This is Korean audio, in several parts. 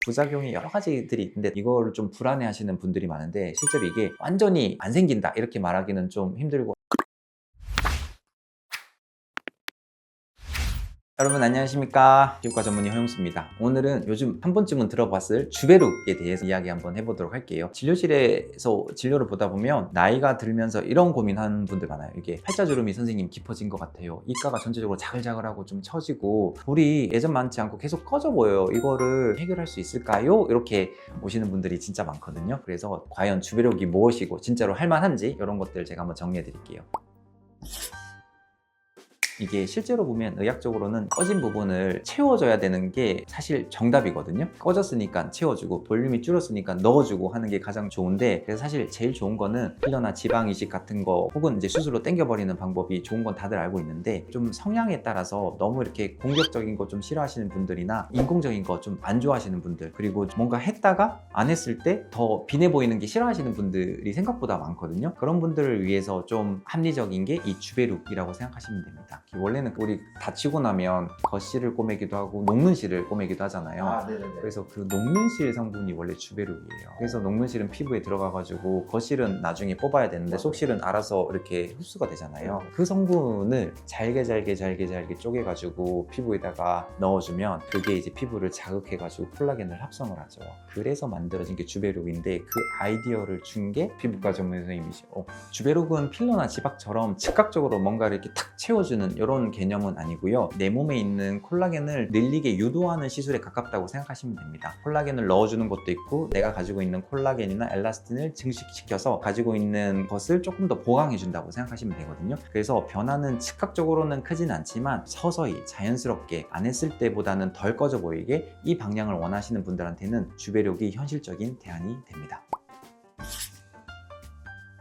부작용이 여러 가지들이 있는데 이거를 좀 불안해 하시는 분들이 많은데 실제로 이게 완전히 안 생긴다 이렇게 말하기는 좀 힘들고. 여러분 안녕하십니까, 피부과 전문의 허용수입니다. 오늘은 요즘 한 번쯤은 들어봤을 주베룩에 대해서 이야기 한번 해보도록 할게요. 진료실에서 진료를 보다 보면 나이가 들면서 이런 고민하는 분들 많아요. 이게 팔자주름이 선생님 깊어진 것 같아요, 이가가 전체적으로 자글자글하고 좀 처지고 볼이 예전 많지 않고 계속 꺼져 보여요, 이거를 해결할 수 있을까요? 이렇게 오시는 분들이 진짜 많거든요. 그래서 과연 주베룩이 무엇이고 진짜로 할만한지 이런 것들 제가 한번 정리해 드릴게요. 이게 실제로 보면 의학적으로는 꺼진 부분을 채워줘야 되는 게 사실 정답이거든요. 꺼졌으니까 채워주고 볼륨이 줄었으니까 넣어주고 하는 게 가장 좋은데, 그래서 사실 제일 좋은 거는 필러나 지방 이식 같은 거 혹은 이제 수술로 당겨버리는 방법이 좋은 건 다들 알고 있는데, 좀 성향에 따라서 너무 이렇게 공격적인 거 좀 싫어하시는 분들이나 인공적인 거 좀 안 좋아하시는 분들, 그리고 뭔가 했다가 안 했을 때 더 빈해 보이는 게 싫어하시는 분들이 생각보다 많거든요. 그런 분들을 위해서 좀 합리적인 게 이 주베룩이라고 생각하시면 됩니다. 원래는 우리 다치고 나면 겉실을 꼬매기도 하고 녹는실을 꼬매기도 하잖아요. 그래서 그 녹는실 성분이 원래 주베룩이에요. 그래서 녹는실은 피부에 들어가가지고 겉실은 나중에 뽑아야 되는데 속실은 알아서 이렇게 흡수가 되잖아요. 그 성분을 잘게 쪼개가지고 피부에다가 넣어주면 그게 이제 피부를 자극해가지고 콜라겐을 합성을 하죠. 그래서 만들어진 게 주베룩인데, 그 아이디어를 준 게 피부과 전문 선생님이시죠. 주베룩은 필러나 지박처럼 즉각적으로 뭔가를 이렇게 탁 채워주는 이런 개념은 아니고요. 내 몸에 있는 콜라겐을 늘리게 유도하는 시술에 가깝다고 생각하시면 됩니다. 콜라겐을 넣어주는 것도 있고, 내가 가지고 있는 콜라겐이나 엘라스틴을 증식시켜서 가지고 있는 것을 조금 더 보강해준다고 생각하시면 되거든요. 그래서 변화는 즉각적으로는 크진 않지만 서서히 자연스럽게 안 했을 때보다는 덜 꺼져 보이게 이 방향을 원하시는 분들한테는 주베룩이 현실적인 대안이 됩니다.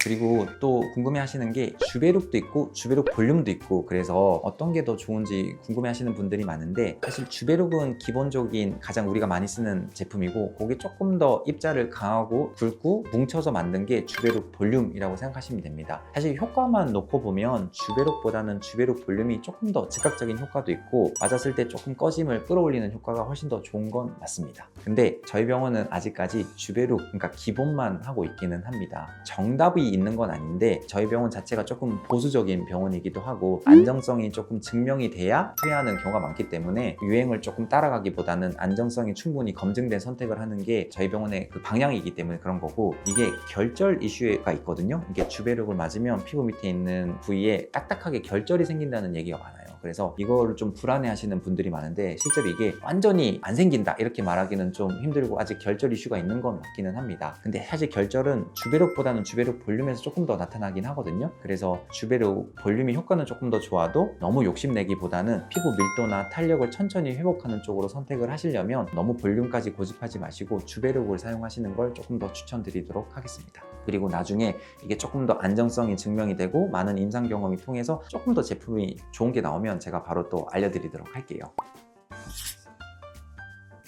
그리고 또 궁금해 하시는 게 주베룩도 있고 주베룩 볼륨도 있고, 그래서 어떤 게 더 좋은지 궁금해 하시는 분들이 많은데, 사실 주베룩은 기본적인 가장 우리가 많이 쓰는 제품이고, 그게 조금 더 입자를 강하고 굵고 뭉쳐서 만든 게 주베룩 볼륨이라고 생각하시면 됩니다. 사실 효과만 놓고 보면 주베룩보다는 주베룩 볼륨이 조금 더 즉각적인 효과도 있고, 맞았을 때 조금 꺼짐을 끌어올리는 효과가 훨씬 더 좋은 건 맞습니다. 근데 저희 병원은 아직까지 주베룩, 그러니까 기본만 하고 있기는 합니다. 정답이 있는 건 아닌데, 저희 병원 자체가 조금 보수적인 병원이기도 하고 안정성이 조금 증명이 돼야 투여하는 경우가 많기 때문에 유행을 조금 따라가기보다는 안정성이 충분히 검증된 선택을 하는 게 저희 병원의 그 방향이기 때문에 그런 거고, 이게 결절 이슈가 있거든요. 이게 주베룩을 맞으면 피부 밑에 있는 부위에 딱딱하게 결절이 생긴다는 얘기가 많아요. 그래서 이거를 좀 불안해 하시는 분들이 많은데, 실제로 이게 완전히 안 생긴다 이렇게 말하기는 좀 힘들고 아직 결절 이슈가 있는 건 맞기는 합니다. 근데 사실 결절은 주베룩보다는 주베룩 볼륨에서 조금 더 나타나긴 하거든요. 그래서 주베룩 볼륨이 효과는 조금 더 좋아도 너무 욕심내기보다는 피부 밀도나 탄력을 천천히 회복하는 쪽으로 선택을 하시려면 너무 볼륨까지 고집하지 마시고 주베룩을 사용하시는 걸 조금 더 추천드리도록 하겠습니다. 그리고 나중에 이게 조금 더 안정성이 증명이 되고 많은 임상 경험이 통해서 조금 더 제품이 좋은 게 나오면 제가 바로 또 알려드리도록 할게요.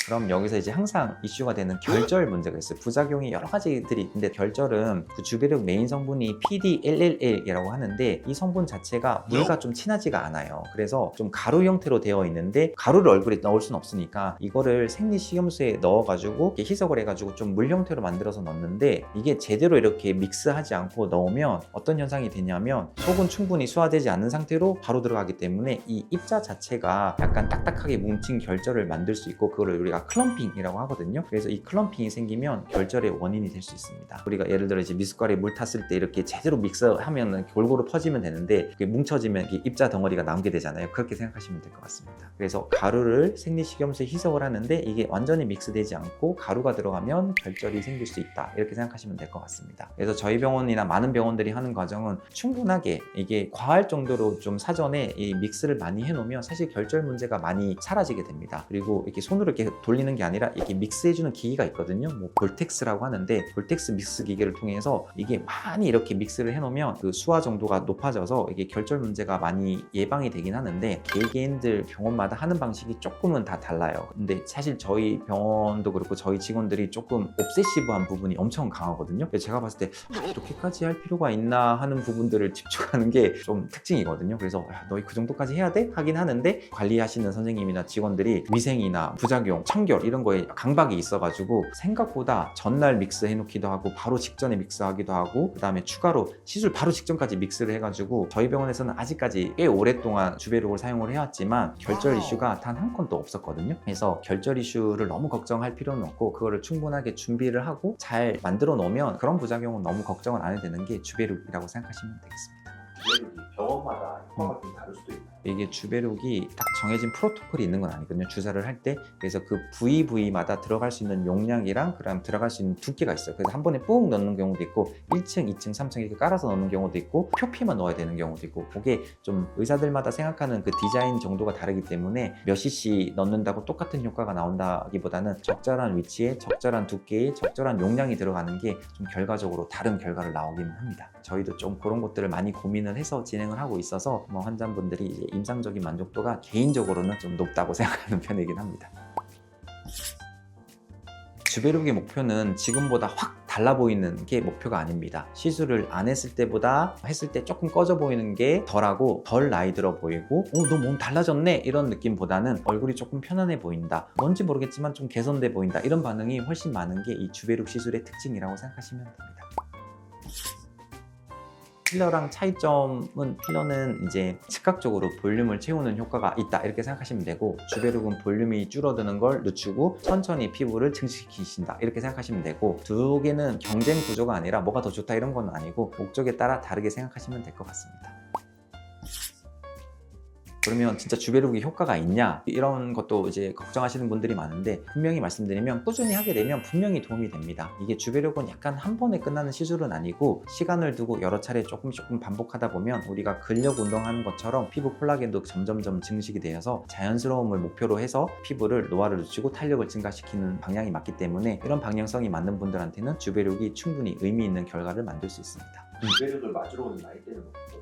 그럼 여기서 이제 항상 이슈가 되는 결절 문제가 있어요. 부작용이 여러 가지들이 있는데, 결절은 그 주베룩 메인 성분이 PDLLL이라고 하는데, 이 성분 자체가 물과 좀 친하지가 않아요. 그래서 좀 가루 형태로 되어 있는데, 가루를 얼굴에 넣을 수는 없으니까 이거를 생리식염수에 넣어가지고 이렇게 희석을 해가지고 좀 물 형태로 만들어서 넣는데, 이게 제대로 이렇게 믹스하지 않고 넣으면 어떤 현상이 되냐면, 속은 충분히 소화되지 않는 상태로 바로 들어가기 때문에 이 입자 자체가 약간 딱딱하게 뭉친 결절을 만들 수 있고, 그거를 우리가 클럼핑이라고 하거든요. 그래서 이 클럼핑이 생기면 결절의 원인이 될 수 있습니다. 우리가 예를 들어 이제 미숫가루에 물 탔을 때 이렇게 제대로 믹스하면 골고루 퍼지면 되는데, 그게 뭉쳐지면 입자 덩어리가 남게 되잖아요. 그렇게 생각하시면 될 것 같습니다. 그래서 가루를 생리식염수에 희석을 하는데, 이게 완전히 믹스되지 않고 가루가 들어가면 결절이 생길 수 있다 이렇게 생각하시면 될 것 같습니다. 그래서 저희 병원이나 많은 병원들이 하는 과정은 충분하게 이게 과할 정도로 좀 사전에 이 믹스를 많이 해놓으면 사실 결절 문제가 많이 사라지게 됩니다. 그리고 이렇게 손으로 이렇게 돌리는 게 아니라 이렇게 믹스해주는 기기가 있거든요. 뭐 볼텍스라고 하는데, 볼텍스 믹스 기계를 통해서 이게 많이 이렇게 믹스를 해놓으면 그 수화 정도가 높아져서 이게 결절 문제가 많이 예방이 되긴 하는데, 개개인들 병원마다 하는 방식이 조금은 다 달라요. 근데 사실 저희 병원도 그렇고 저희 직원들이 조금 옵세시브한 부분이 엄청 강하거든요. 제가 봤을 때 이렇게까지 할 필요가 있나 하는 부분들을 집중하는 게 좀 특징이거든요. 그래서 너희 그 정도까지 해야 돼? 하긴 하는데, 관리하시는 선생님이나 직원들이 위생이나 부작용 청결 이런 거에 강박이 있어가지고 생각보다 전날 믹스해 놓기도 하고 바로 직전에 믹스하기도 하고, 그 다음에 추가로 시술 바로 직전까지 믹스를 해가지고 저희 병원에서는 아직까지 꽤 오랫동안 주베록을 사용을 해왔지만 결절 이슈가 단 한 건도 없었거든요. 그래서 결절 이슈를 너무 걱정할 필요는 없고 그거를 충분하게 준비를 하고 잘 만들어 놓으면 그런 부작용은 너무 걱정을 안 해도 되는 게 주베록이라고 생각하시면 되겠습니다. 주베록이 병원마다 효과가 좀 다를 수도 있나요? 이게 주베록이 딱 정해진 프로토콜이 있는 건 아니거든요. 주사를 할 때. 그래서 그 부위마다 들어갈 수 있는 용량이랑 그다음 들어갈 수 있는 두께가 있어요. 그래서 한 번에 뿡 넣는 경우도 있고 1층, 2층, 3층 이렇게 깔아서 넣는 경우도 있고 표피만 넣어야 되는 경우도 있고, 그게 좀 의사들마다 생각하는 그 디자인 정도가 다르기 때문에 몇 cc 넣는다고 똑같은 효과가 나온다기보다는 적절한 위치에 적절한 두께에 적절한 용량이 들어가는 게 좀 결과적으로 다른 결과를 나오기는 합니다. 저희도 좀 그런 것들을 많이 고민을 해서 진행을 하고 있어서 환자분들이 이제 임상적인 만족도가 개인적으로는 좀 높다고 생각하는 편이긴 합니다. 주베록의 목표는 지금보다 확 달라 보이는 게 목표가 아닙니다. 시술을 안 했을 때보다 했을 때 조금 꺼져 보이는 게 덜하고 덜 나이 들어 보이고 너 몸 달라졌네 이런 느낌보다는 얼굴이 조금 편안해 보인다, 뭔지 모르겠지만 좀 개선돼 보인다, 이런 반응이 훨씬 많은 게 이 주베록 시술의 특징이라고 생각하시면 됩니다. 필러랑 차이점은, 필러는 이제 즉각적으로 볼륨을 채우는 효과가 있다 이렇게 생각하시면 되고, 주베록은 볼륨이 줄어드는 걸 늦추고 천천히 피부를 증식시킨다 이렇게 생각하시면 되고, 두 개는 경쟁 구조가 아니라 뭐가 더 좋다 이런 건 아니고 목적에 따라 다르게 생각하시면 될 것 같습니다. 그러면 진짜 주베록이 효과가 있냐, 이런 것도 이제 걱정하시는 분들이 많은데, 분명히 말씀드리면 꾸준히 하게 되면 분명히 도움이 됩니다. 이게 주베록은 약간 한 번에 끝나는 시술은 아니고 시간을 두고 여러 차례 조금 반복하다 보면 우리가 근력 운동하는 것처럼 피부 콜라겐도 점점점 증식이 되어서 자연스러움을 목표로 해서 피부를 노화를 늦추고 탄력을 증가시키는 방향이 맞기 때문에, 이런 방향성이 맞는 분들한테는 주베록이 충분히 의미 있는 결과를 만들 수 있습니다. 주베록을 맞으러 오는 나이대는 어떻게 돼요?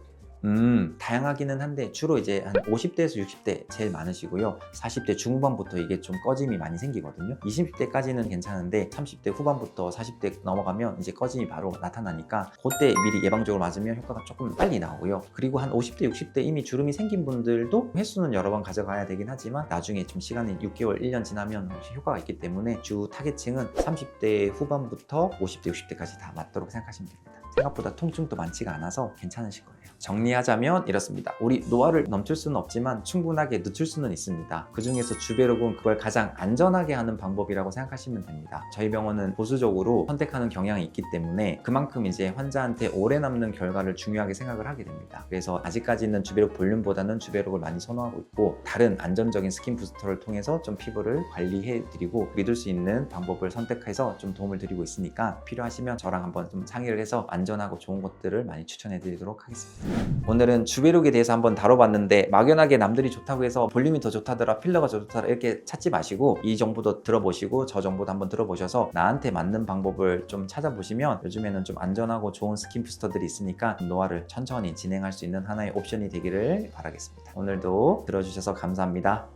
다양하기는 한데 주로 이제 한 50대에서 60대 제일 많으시고요. 40대 중후반부터 이게 좀 꺼짐이 많이 생기거든요. 20대까지는 괜찮은데 30대 후반부터 40대 넘어가면 이제 꺼짐이 바로 나타나니까 그때 미리 예방적으로 맞으면 효과가 조금 빨리 나오고요. 그리고 한 50대, 60대 이미 주름이 생긴 분들도 횟수는 여러 번 가져가야 되긴 하지만 나중에 좀 시간이 6개월, 1년 지나면 효과가 있기 때문에 주 타겟층은 30대 후반부터 50대, 60대까지 다 맞도록 생각하시면 됩니다. 생각보다 통증도 많지가 않아서 괜찮으실 거예요. 정리하자면 이렇습니다. 우리 노화를 넘칠 수는 없지만 충분하게 늦출 수는 있습니다. 그 중에서 주베록은 그걸 가장 안전하게 하는 방법이라고 생각하시면 됩니다. 저희 병원은 보수적으로 선택하는 경향이 있기 때문에 그만큼 이제 환자한테 오래 남는 결과를 중요하게 생각을 하게 됩니다. 그래서 아직까지는 주베록 볼륨보다는 주베록을 많이 선호하고 있고, 다른 안전적인 스킨 부스터를 통해서 좀 피부를 관리해드리고 믿을 수 있는 방법을 선택해서 좀 도움을 드리고 있으니까 필요하시면 저랑 한번 좀 상의를 해서 안전하고 좋은 것들을 많이 추천해드리도록 하겠습니다. 오늘은 주베록에 대해서 한번 다뤄봤는데, 막연하게 남들이 좋다고 해서 볼륨이 더 좋다더라, 필러가 더 좋다더라 이렇게 찾지 마시고 이 정보도 들어보시고 저 정보도 한번 들어보셔서 나한테 맞는 방법을 좀 찾아보시면 요즘에는 좀 안전하고 좋은 스킨 부스터들이 있으니까 노화를 천천히 진행할 수 있는 하나의 옵션이 되기를 바라겠습니다. 오늘도 들어주셔서 감사합니다.